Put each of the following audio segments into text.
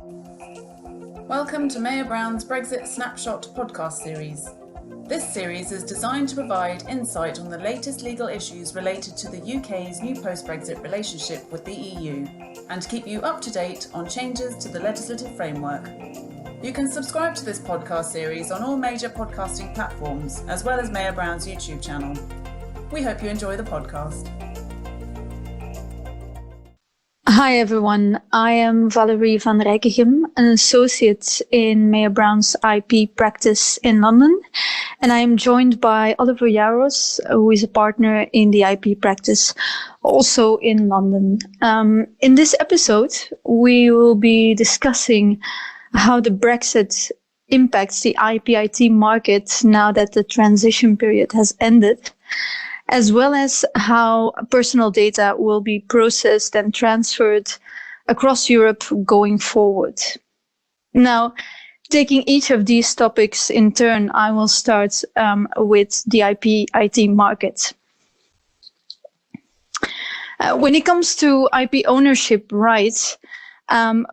Welcome to Mayor Brown's Brexit Snapshot podcast series. This series is designed to provide insight on the latest legal issues related to the UK's new post-Brexit relationship with the EU and keep you up to date on changes to the legislative framework. You can subscribe to this podcast series on all major podcasting platforms, as well as Mayor Brown's YouTube channel. We hope you enjoy the podcast. Hi everyone, I am Valerie Vanryckeghem, an associate in Mayor Brown's IP practice in London, and I am joined by Oliver Yaros, who is a partner in the IP practice also in London. In this episode, we will be discussing how the Brexit impacts the IP-IT market now that the transition period has ended, as well as how personal data will be processed and transferred across Europe going forward. Now, taking each of these topics in turn, I will start with the IP-IT market. When it comes to IP ownership rights,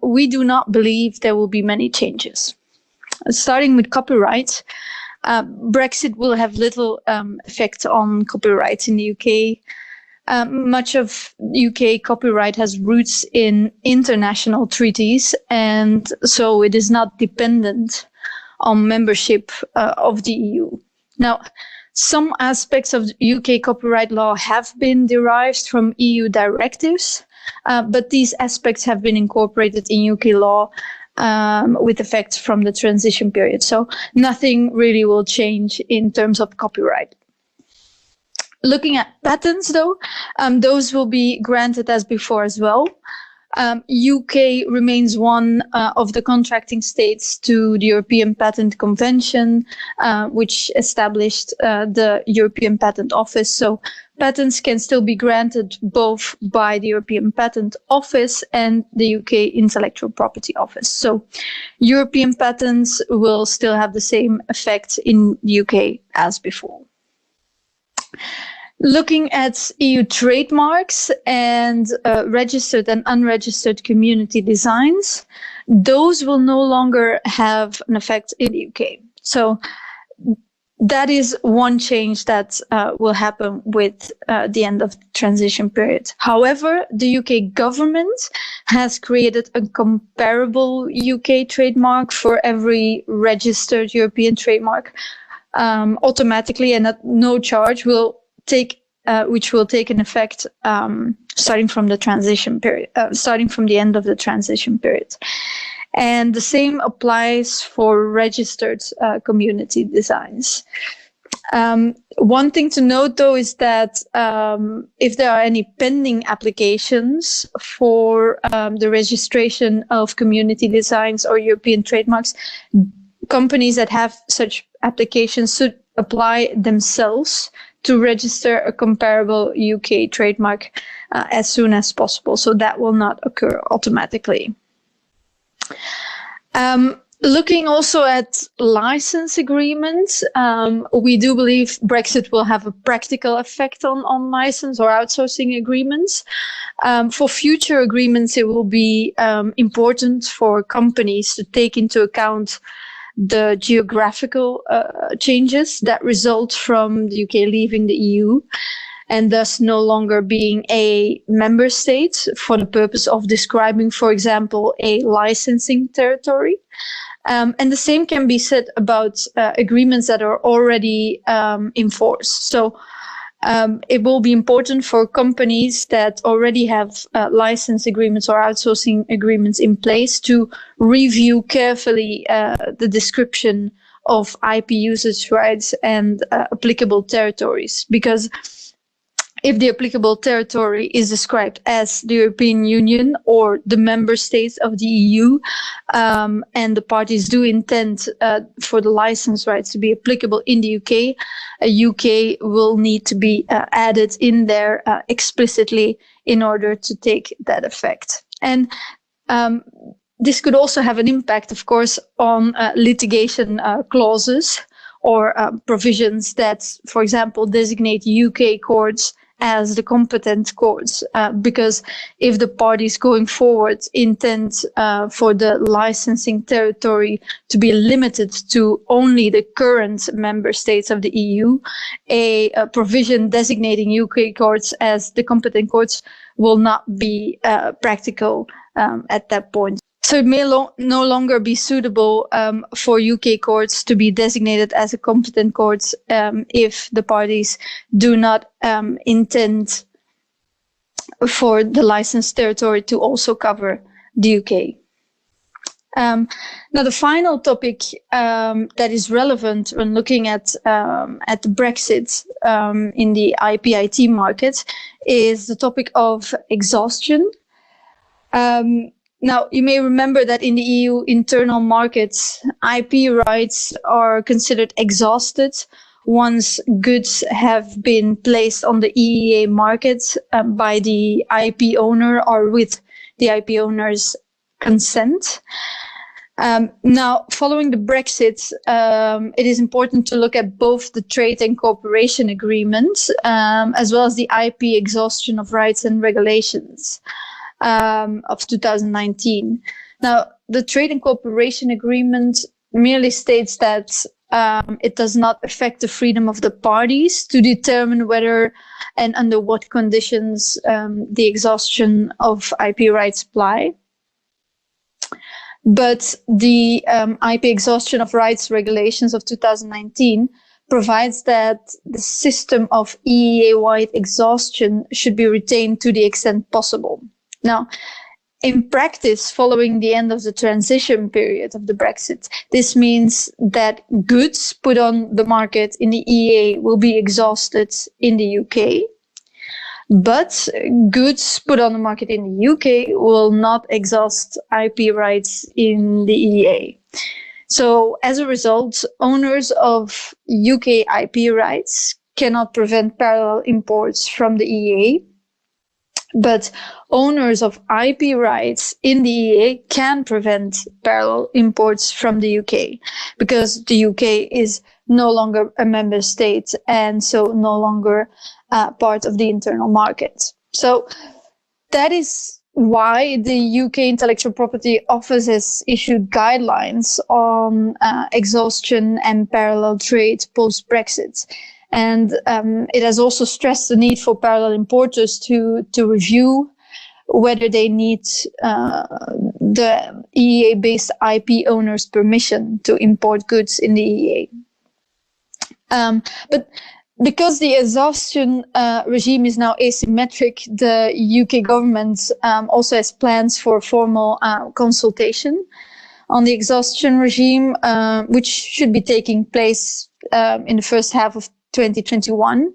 we do not believe there will be many changes. Starting with copyright, Brexit will have little effect on copyright in the UK. Much of UK copyright has roots in international treaties, and so it is not dependent on membership of the EU. Now, some aspects of UK copyright law have been derived from EU directives, but these aspects have been incorporated in UK law with effect from the transition period. So nothing really will change in terms of copyright. Looking at patents though, those will be granted as before as well. UK remains one of the contracting states to the European Patent Convention, which established the European Patent Office. So patents can still be granted both by the European Patent Office and the UK Intellectual Property Office. So European patents will still have the same effect in the UK as before. Looking at EU trademarks and registered and unregistered community designs, those will no longer have an effect in the UK. So that is one change that will happen with the end of the transition period. However, the UK government has created a comparable UK trademark for every registered European trademark automatically and at no charge which will take an effect starting from the transition period, starting from the end of the transition period. And the same applies for registered community designs. One thing to note, though, is that if there are any pending applications for the registration of community designs or European trademarks, companies that have such applications should apply themselves to register a comparable UK trademark as soon as possible. So that will not occur automatically. Looking also at license agreements, we do believe Brexit will have a practical effect on license or outsourcing agreements. For future agreements, it will be important for companies to take into account the geographical changes that result from the UK leaving the EU and thus no longer being a member state for the purpose of describing, for example, a licensing territory. And the same can be said about agreements that are already in force. So it will be important for companies that already have license agreements or outsourcing agreements in place to review carefully the description of IP usage rights and applicable territories. Because if the applicable territory is described as the European Union or the member states of the EU, and the parties do intend for the license rights to be applicable in the UK, UK will need to be added in there explicitly in order to take that effect. And this could also have an impact, of course, on litigation clauses or provisions that, for example, designate UK courts as the competent courts, because if the parties going forward intend for the licensing territory to be limited to only the current member states of the EU, a provision designating UK courts as the competent courts will not be practical at that point. So it may no longer be suitable for UK courts to be designated as a competent court if the parties do not intend for the licensed territory to also cover the UK. Now, the final topic that is relevant when looking at the Brexit in the IP/IT market is the topic of exhaustion. Now, you may remember that in the EU internal markets, IP rights are considered exhausted once goods have been placed on the EEA market by the IP owner or with the IP owner's consent. Now, following the Brexit, it is important to look at both the trade and cooperation agreement, as well as the IP exhaustion of rights and regulations of 2019. Now, the trade and cooperation agreement merely states that it does not affect the freedom of the parties to determine whether and under what conditions the exhaustion of IP rights apply. But the IP exhaustion of rights regulations of 2019 provides that the system of EEA-wide exhaustion should be retained to the extent possible. Now, in practice, following the end of the transition period of the Brexit, this means that goods put on the market in the EEA will be exhausted in the UK, but goods put on the market in the UK will not exhaust IP rights in the EEA. So as a result, owners of UK IP rights cannot prevent parallel imports from the EEA, but owners of IP rights in the EEA can prevent parallel imports from the UK because the UK is no longer a member state and so no longer part of the internal market. So that is why the UK Intellectual Property Office has issued guidelines on exhaustion and parallel trade post-Brexit. And it has also stressed the need for parallel importers to review whether they need the EEA-based IP owners' permission to import goods in the EEA. But because the exhaustion regime is now asymmetric, the UK government also has plans for formal consultation on the exhaustion regime, which should be taking place in the first half of 2021.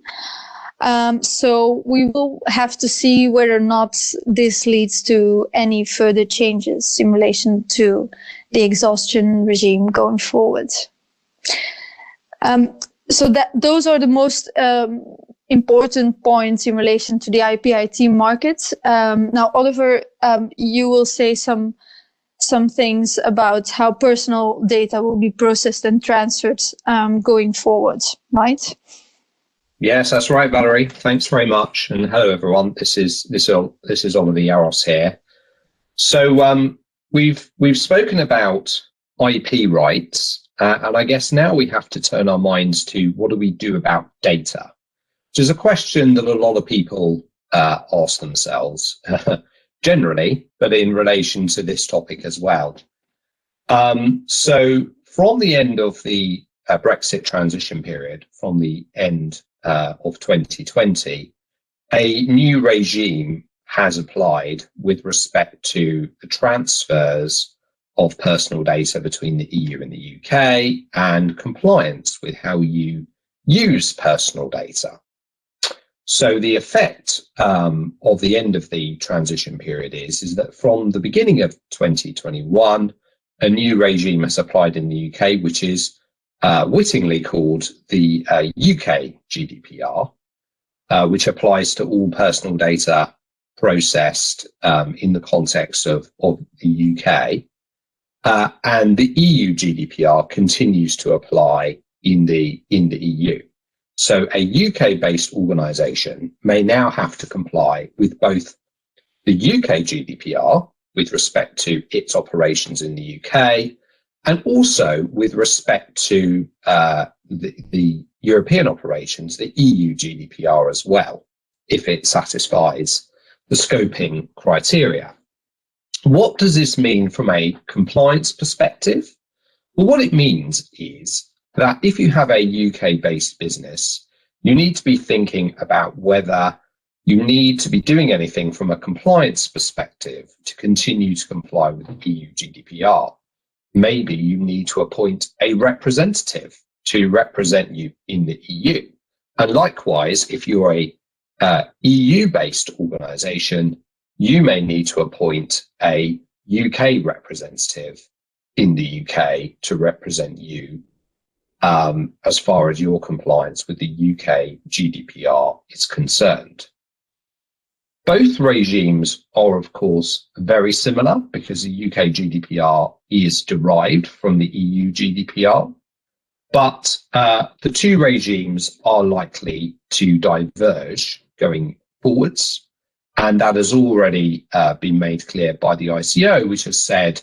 So we will have to see whether or not this leads to any further changes in relation to the exhaustion regime going forward. So those are the most important points in relation to the IP/IT market. Now, Oliver, you will say some things about how personal data will be processed and transferred going forward, right? Yes, that's right, Valerie. Thanks very much, and hello everyone. This is Oliver Yaros here. So we've spoken about IP rights, and I guess now we have to turn our minds to what do we do about data, which is a question that a lot of people ask themselves. Generally, but in relation to this topic as well. So from the end of the Brexit transition period, from the end of 2020, a new regime has applied with respect to the transfers of personal data between the EU and the UK and compliance with how you use personal data. So the effect of the end of the transition period is that from the beginning of 2021, a new regime has applied in the UK, which is wittingly called the UK GDPR, which applies to all personal data processed in the context of the UK. And the EU GDPR continues to apply in the EU. So a UK-based organisation may now have to comply with both the UK GDPR with respect to its operations in the UK, and also with respect to the European operations, the EU GDPR as well, if it satisfies the scoping criteria. What does this mean from a compliance perspective? Well, what it means is that if you have a UK-based business, you need to be thinking about whether you need to be doing anything from a compliance perspective to continue to comply with the EU GDPR. Maybe you need to appoint a representative to represent you in the EU. And likewise, if you're a EU-based organisation, you may need to appoint a UK representative in the UK to represent you as far as your compliance with the UK GDPR is concerned. Both regimes are, of course, very similar because the UK GDPR is derived from the EU GDPR, but the two regimes are likely to diverge going forwards, and that has already been made clear by the ICO, which has said,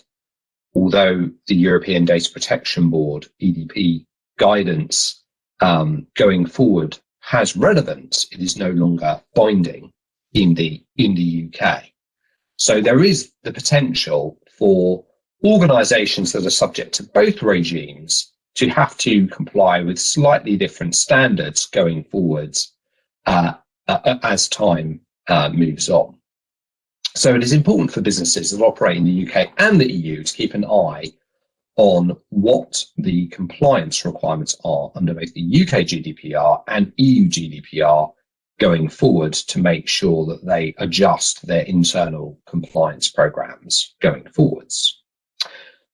although the European Data Protection Board, EDP, guidance going forward has relevance, it is no longer binding in the UK. So there is the potential for organisations that are subject to both regimes to have to comply with slightly different standards going forwards as time moves on. So it is important for businesses that operate in the UK and the EU to keep an eye on what the compliance requirements are under both the UK GDPR and EU GDPR going forward to make sure that they adjust their internal compliance programs going forwards.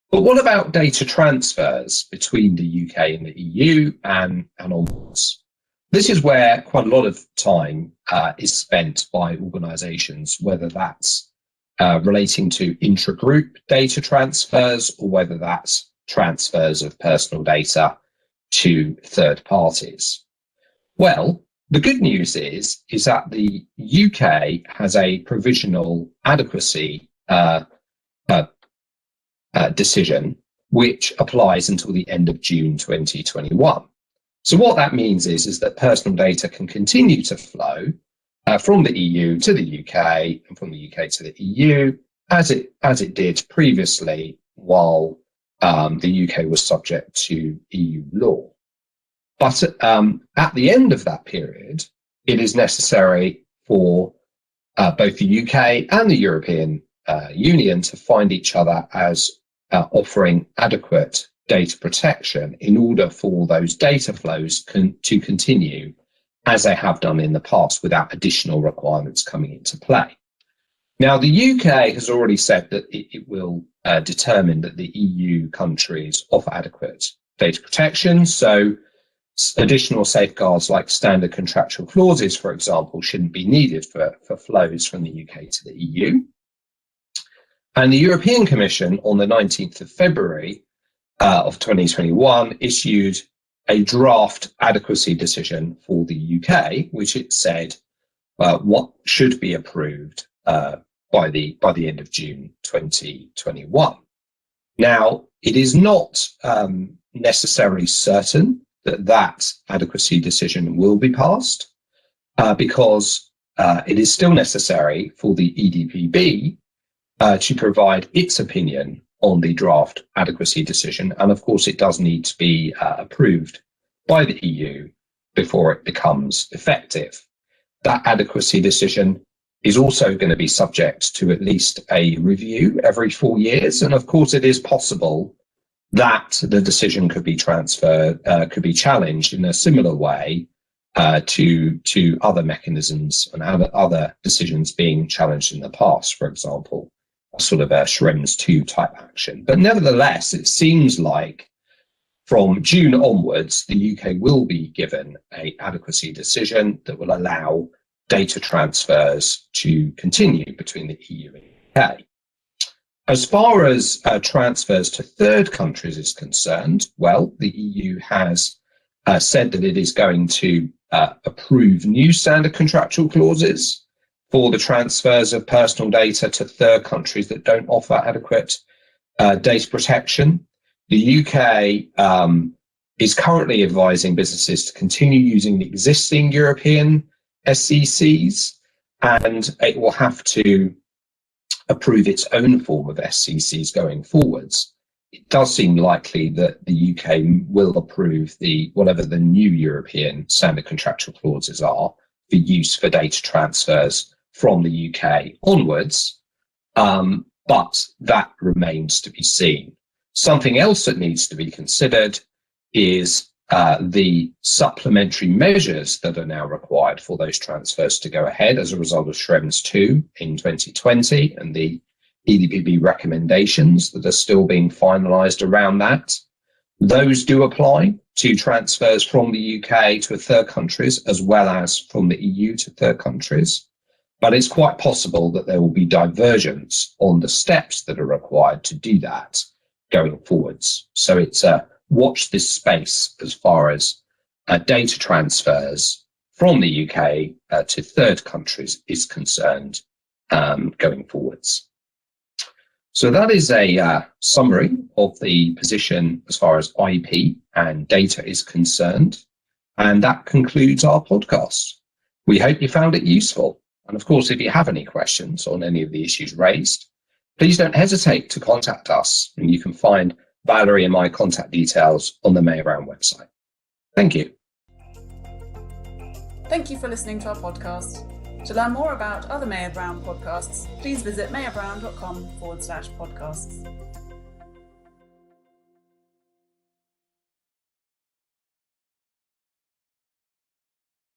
But what about data transfers between the UK and the EU and onwards? This is where quite a lot of time is spent by organisations, whether that's relating to intra-group data transfers or whether that's transfers of personal data to third parties. Well, the good news is that the UK has a provisional adequacy decision which applies until the end of June 2021. So what that means is that personal data can continue to flow from the EU to the UK and from the UK to the EU as it did previously while the UK was subject to EU law. But at the end of that period, it is necessary for both the UK and the European Union to find each other as offering adequate data protection in order for those data flows to continue as they have done in the past without additional requirements coming into play. Now, the UK has already said that it will determine that the EU countries offer adequate data protection. So additional safeguards like standard contractual clauses, for example, shouldn't be needed for flows from the UK to the EU. And the European Commission on the 19th of February of 2021 issued a draft adequacy decision for the UK, which it said what should be approved by the end of June 2021. Now, it is not necessarily certain that adequacy decision will be passed because it is still necessary for the EDPB to provide its opinion on the draft adequacy decision. And of course, it does need to be approved by the EU before it becomes effective. That adequacy decision is also going to be subject to at least a review every 4 years. And of course, it is possible that the decision could be transferred, could be challenged in a similar way to other mechanisms and other decisions being challenged in the past, for example, a sort of a Schrems 2 type action. But nevertheless, it seems like from June onwards, the UK will be given an adequacy decision that will allow data transfers to continue between the EU and the UK. As far as transfers to third countries is concerned, well, the EU has said that it is going to approve new standard contractual clauses for the transfers of personal data to third countries that don't offer adequate data protection. The UK is currently advising businesses to continue using the existing European SCCs, and it will have to approve its own form of SCCs going forwards. It does seem likely that the UK will approve whatever the new European standard contractual clauses are for use for data transfers from the UK onwards, but that remains to be seen. Something else that needs to be considered is the supplementary measures that are now required for those transfers to go ahead as a result of Schrems 2 in 2020 and the EDPB recommendations that are still being finalised around that. Those do apply to transfers from the UK to third countries as well as from the EU to third countries. But it's quite possible that there will be divergence on the steps that are required to do that going forwards. So it's watch this space as far as data transfers from the UK to third countries is concerned going forwards. So that is a summary of the position as far as IP and data is concerned. And that concludes our podcast. We hope you found it useful. And of course, if you have any questions on any of the issues raised, please don't hesitate to contact us. And you can find Valerie and my contact details on the Mayer Brown website. Thank you. Thank you for listening to our podcast. To learn more about other Mayer Brown podcasts, please visit mayerbrown.com/podcasts.